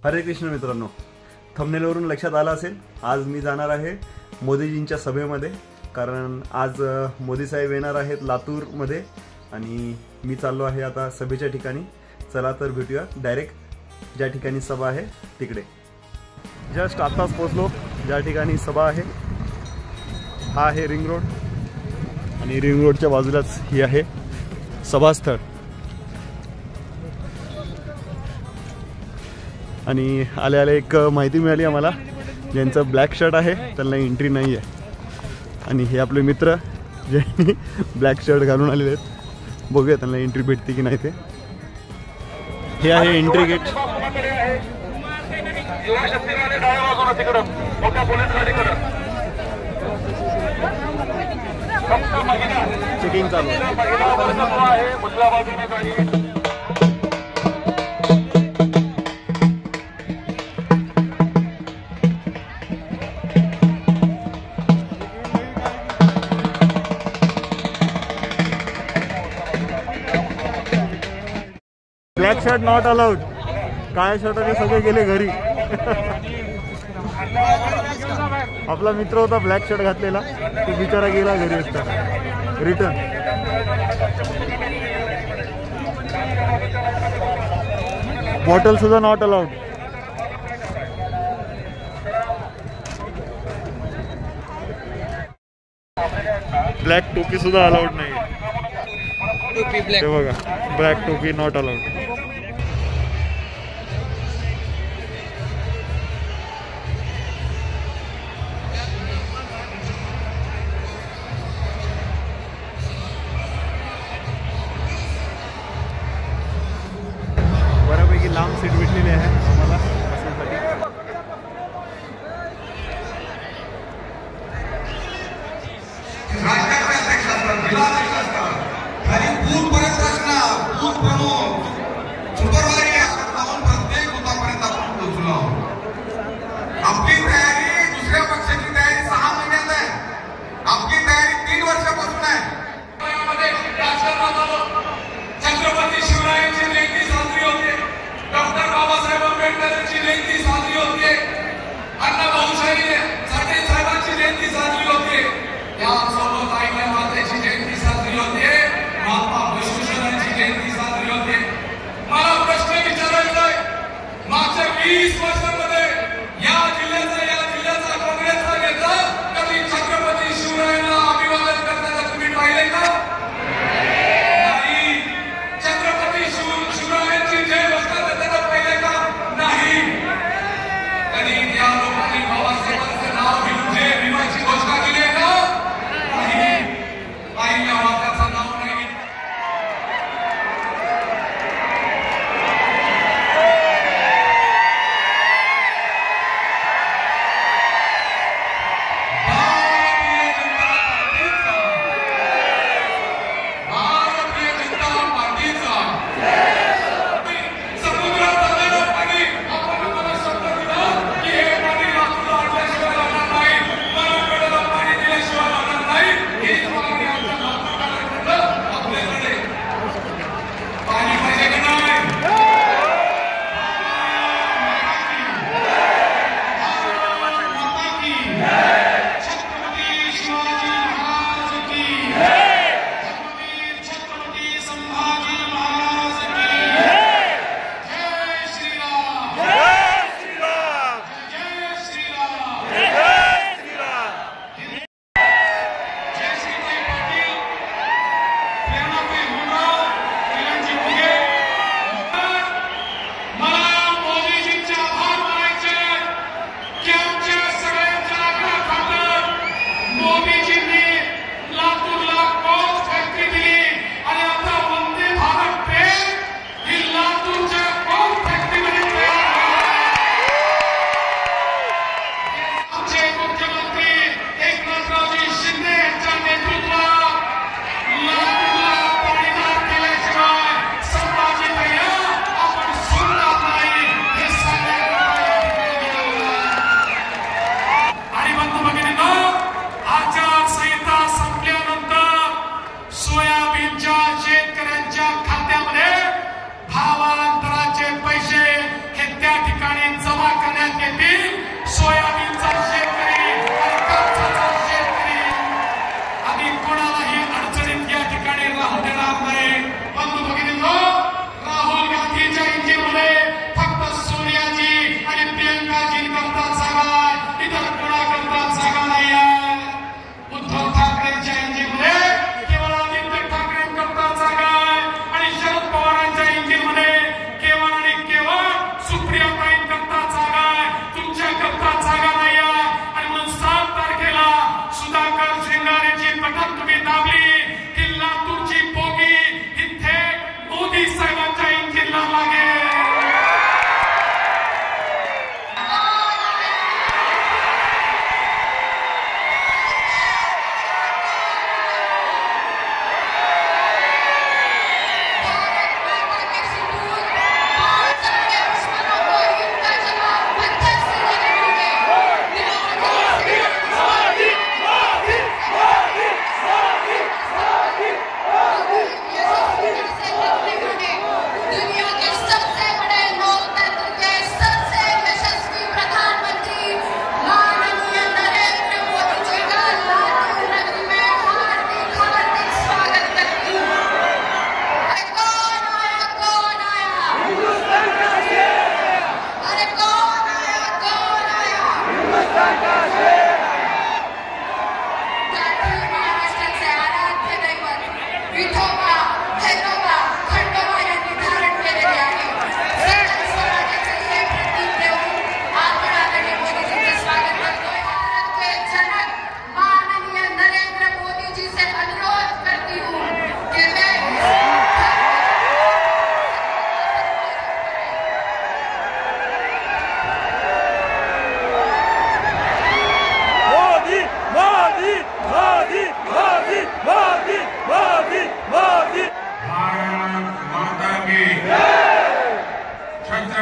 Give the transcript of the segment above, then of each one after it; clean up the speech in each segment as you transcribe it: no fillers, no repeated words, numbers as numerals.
हरे कृष्ण मित्रांनो, थंबनेलवरून लक्षात आलं असेल, आज मी जाणार आहे मोदीजींच्या सभेमध्ये. कारण आज मोदी साहेब येणार आहेत लातूरमध्ये आणि मी चाललो आहे आता सभेच्या ठिकाणी. चला तर भेटूया डायरेक्ट ज्या ठिकाणी सभा आहे तिकडे. जस्ट आत्ताच पोहोचलो ज्या ठिकाणी सभा आहे. हा आहे रिंग रोड आणि रिंग रोडच्या बाजूलाच ही आहे सभास्थळ. आणि आले आले एक माहिती मिळाली आम्हाला, ज्यांचं ब्लॅक शर्ट आहे त्यांना एंट्री नाही आहे. आणि हे आपले मित्र जे ब्लॅक शर्ट घालून आलेले आहेत, बघूया त्यांना एंट्री भेटते की नाही ते. हे आहे एंट्री गेट. चेकिंग चालू आहे. Black shirt not allowed. काळ्या शर्टाने सगळे गेले घरी. आपला मित्र होता ब्लॅक शर्ट घातलेला, तो बिचारा गेला घरी असता रिटर्न. बॉटल सुद्धा नॉट अलाउड. ब्लॅक टोपी सुद्धा अलाउड नाही. ते बघा, ब्लॅक टोपी नॉट अलाउड. बऱ्यापैकी लांब सीट भेटलेली आहे आम्हाला बसण्यासाठी. आपली तयारी दुसऱ्या पक्षाची तयारी 6 महिन्यात आहे. आपली तयारी 3 वर्षापासून आहे. छत्रपती शिवरायांची जयंती साजरी होते. डॉक्टर बाबासाहेब आंबेडकरांची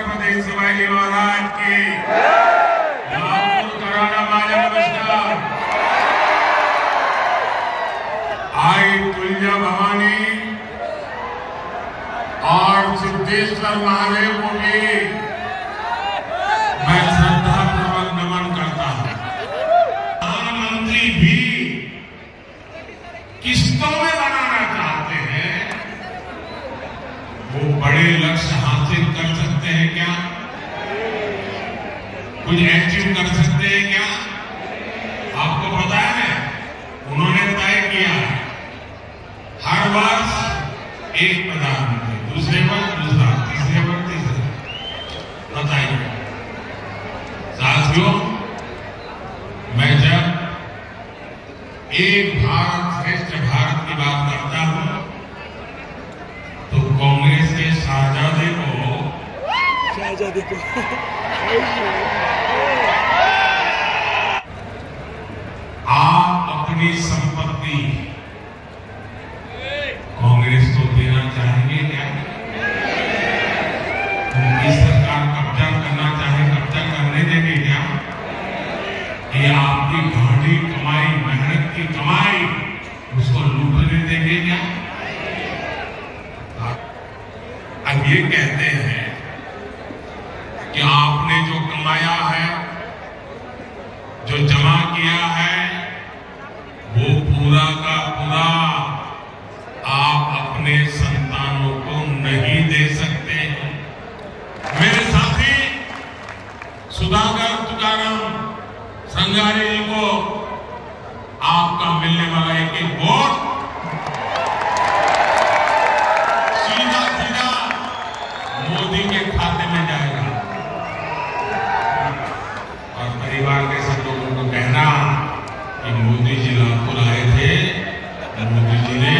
छत्रपती शिवाजी महाराज की लातूर कराडा माझा नमस्कार। आई तुल्य भवानी और सिद्धेश्वर महादेव को भी मैं श्रद्धापूर्वक नमन करता हूं। प्रधानमंत्री भी किस्तों में बनाना चाहते हैं, वो बड़े लक्ष्य हासिल कर सकते हैं क्या? कुछ अचीव कर सकते हैं क्या? आपको पता है उन्होंने तय किया है हर वर्ष एक प्रधानमंत्री, दूसरे वर्ष दूसरा, तीसरे वर्ष तीसरा। बताइए साथियों, मैं जब एक भारत श्रेष्ठ भारत की बात करता हूं तो कांग्रेस के शाहजादे को आप अपनी संपत्ति कांग्रेस को देना चाहेंगे क्या? उनकी सरकार कब्जा करना चाहे, कब्जा करने देंगे क्या? ये आपकी गाढ़ी कमाई, मेहनत की कमाई, उसको लूटने देंगे क्या? अब ये कहते हैं कि आपने जो कमाया है, जो जमा किया है, वो पूरा का पूरा आप अपने संतानों को नहीं दे सकते हैं। मेरे साथी सुधाकर तुकाराम संगारे जी को आपका मिलने वाला एक वोट सीधा सीधा मोदी के खाते में जाएगा। और परिवार के सब लोगों को कहना कि मोदी जी लातूर आए थे, मोदी जी ने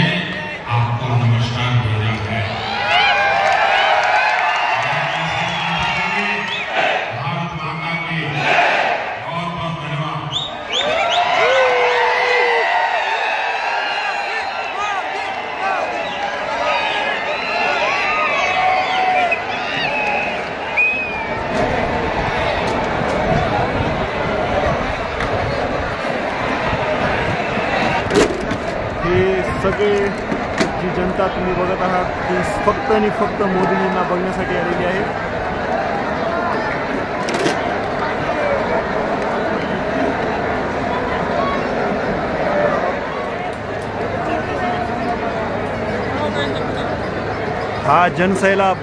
आपको नमस्कार भेजा है। भारत माता की बहुत बहुत धन्यवाद। हे सगळे जी जनता तुम्ही बघत आहात ती फक्त आणि फक्त मोदीजींना बघण्यासाठी आलेली आहे। हा जनसैलाब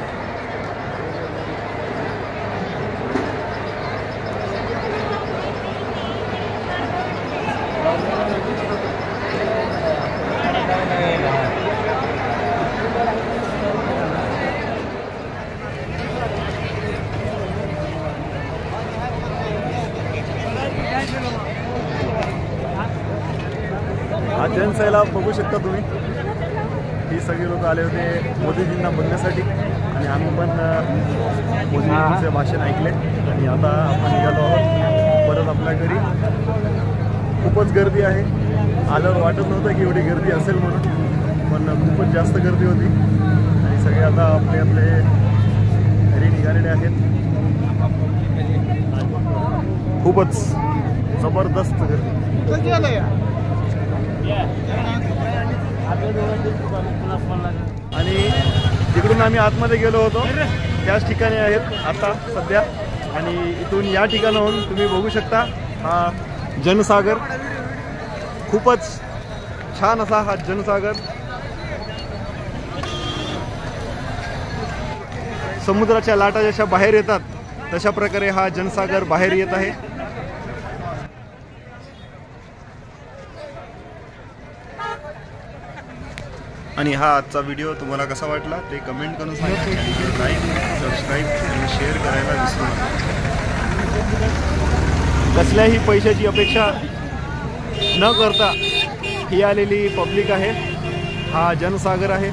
हा जनसैलाब बघू शकता तुम्ही। ही सगळी लोक आले होते मोदीजींना बघण्यासाठी आणि आम्ही पण मोदीजींचे भाषण ऐकले आणि आता आपण निघालो आहोत परत आपल्या घरी। खूपच गर्दी आहे, आल्यावर वाटत नव्हतं की एवढी गर्दी असेल म्हणून, पण खूपच जास्त गर्दी होती आणि सगळे आता आपले आपले घरी निघालेले आहेत। खूपच जबरदस्त गर्दी आणि जिकडून आम्ही आतमध्ये गेलो होतो त्याच ठिकाणी आहेत आता सध्या आणि इथून या ठिकाणाहून तुम्ही बघू शकता हा जनसागर। खूपच छान असा हा जनसागर, समुद्राच्या लाटा जशा बाहेर येतात तशा प्रकारे हा जनसागर बाहेर येत आहे। आणि हा आजचा व्हिडिओ तुम्हाला कसा वाटला ते कमेंट करून सांगा। लाईक, सबस्क्राईब आणि शेअर करायला विसरू नका। कसल्याही पैशाची अपेक्षा न करता ही आलेली पब्लिक आहे, हा जनसागर आहे।